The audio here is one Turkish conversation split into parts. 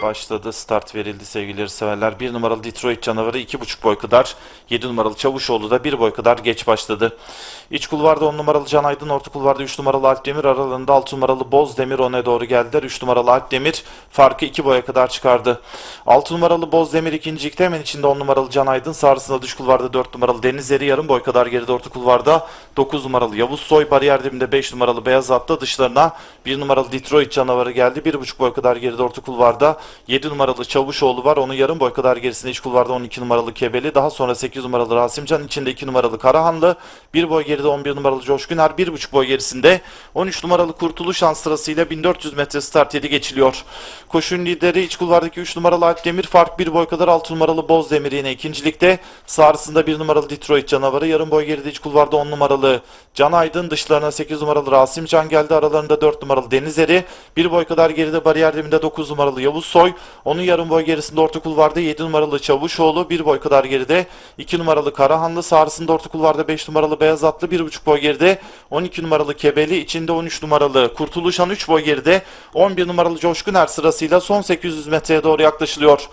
başladı. Start verildi sevgili severler. 1 numaralı Detroit canavarı 2,5 boy kadar. 7 numaralı Çavuşoğlu da 1 boy kadar geç başladı. İç kulvarda 10 numaralı Can Aydın, orta kulvarda 3 numaralı Alpdemir, aralarında 6 numaralı Bozdemir öne doğru geldiler. 3 numaralı Alpdemir farkı 2 boya kadar çıkardı. 6 numaralı Bozdemir ikincilikte, hemen içinde 10 numaralı Can Aydın, sağrısında dış kulvarda 4 numaralı Denizleri, yarım boy kadar geride orta kulvarda 9 numaralı Yavuz Soy, bariyer dibinde 5 numaralı Beyaz At'ta, dışlarına 1 numaralı Detroit canavarı geldi. 1,5 boy kadar geride orta kulvarda 7 numaralı Çavuşoğlu var. Onun yarım boy kadar gerisinde iç kulvarda 12 numaralı Kebeli. Daha sonra 8 numaralı Rasimcan, içinde 2 numaralı Karahanlı. 1 boy geride 11 numaralı Coşkuner. 1,5 boy gerisinde 13 numaralı Kurtuluş An sırasıyla 1400 metre start yedi geçiliyor. Koşun lideri iç kulvardaki 3 numaralı Alpdemir. Fark 1 boy kadar 6 numaralı Bozdemir yine ikincilikte. Sağrısında 1 numaralı Detroit canavarı. Yarım boy geride iç kulvarda 10 numaralı Can Aydın. Dışlarına 8 numaralı Rasimcan geldi. Aralarında 4 numaralı Denizleri. 1 boy kadar geride bariyer dibinde 9 numaralı Yavuz Soy. Onun yarım boy gerisinde orta kulvarda 7 numaralı Çavuşoğlu. 1 boy kadar geride 2 numaralı Karahanlı. Sağrısında orta kulvarda 5 numaralı Beyaz Atlı. 1,5 boy geride 12 numaralı Kebeli. İçinde 13 numaralı Kurtuluşan 3 boy geride 11 numaralı Coşkuner sırasıyla son 800 metreye doğru yaklaşılıyor.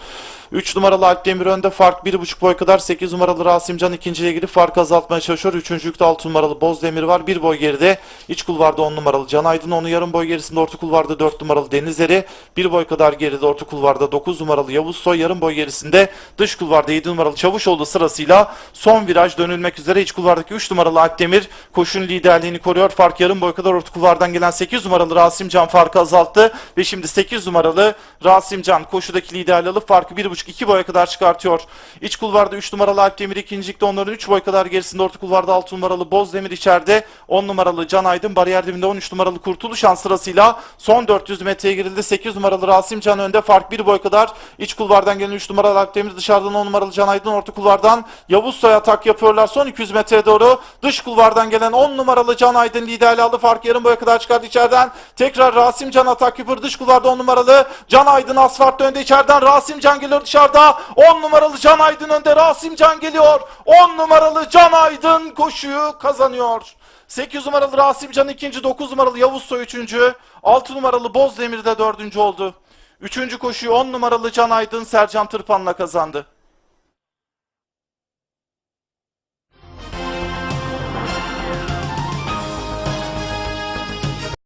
3 numaralı Alpdemir önde, fark 1,5 boy kadar. 8 numaralı Rasimcan ikinciye girip farkı azaltmaya çalışıyor. Üçüncülükte 6 numaralı Bozdemir var. 1 boy geride iç kulvarda 10 numaralı Can Aydın. Onun yarım boy gerisinde orta kulvarda 4 numaralı Denizleri. 1 boy kadar geride orta kulvarda 9 numaralı Yavuz Soy. Yarım boy gerisinde dış kulvarda 7 numaralı Çavuşoğlu sırasıyla son viraj dönülmek üzere. İç kulvardaki 3 numaralı Alpdemir koşun liderliğini koruyor. Fark yarım boy kadar orta kulvardan gelen 8 numaralı Rasimcan farkı azalttı. Ve şimdi 8 numaralı Rasimcan koşudaki liderliği alıp farkı 1,5-2 boya kadar çıkartıyor. İç kulvarda 3 numaralı Alpdemir ikincilikte, onların 3 boy kadar gerisinde orta kulvarda 6 numaralı Bozdemir, içeride 10 numaralı Can Aydın, bariyer dibinde 13 numaralı Kurtuluş An sırasıyla son 400 metreye girildi. 8 numaralı Rasimcan önde, fark 1 boy kadar. İç kulvardan gelen 3 numaralı Alpdemir, dışarıdan 10 numaralı Can Aydın, orta kulvardan Yavuz Soy atak yapıyorlar. Son 200 metreye doğru dış kulvardan gelen 10 numaralı Can Aydın liderliği aldı. Fark yarım boya kadar çıkardı içeriden. Tekrar Rasimcan atak yapıyor. Dış kulvarda 10 numaralı Can Aydın asfaltta önde, içeriden Rasimcan geliyor dışarıda. 10 numaralı Can Aydın önde, Rasimcan geliyor. 10 numaralı Can Aydın koşuyu kazanıyor. 8 numaralı Rasimcan ikinci, 9 numaralı Yavuz Soy üçüncü, 6 numaralı Bozdemir de dördüncü oldu. Üçüncü koşuyu 10 numaralı Can Aydın Sercan Tırpan'la kazandı.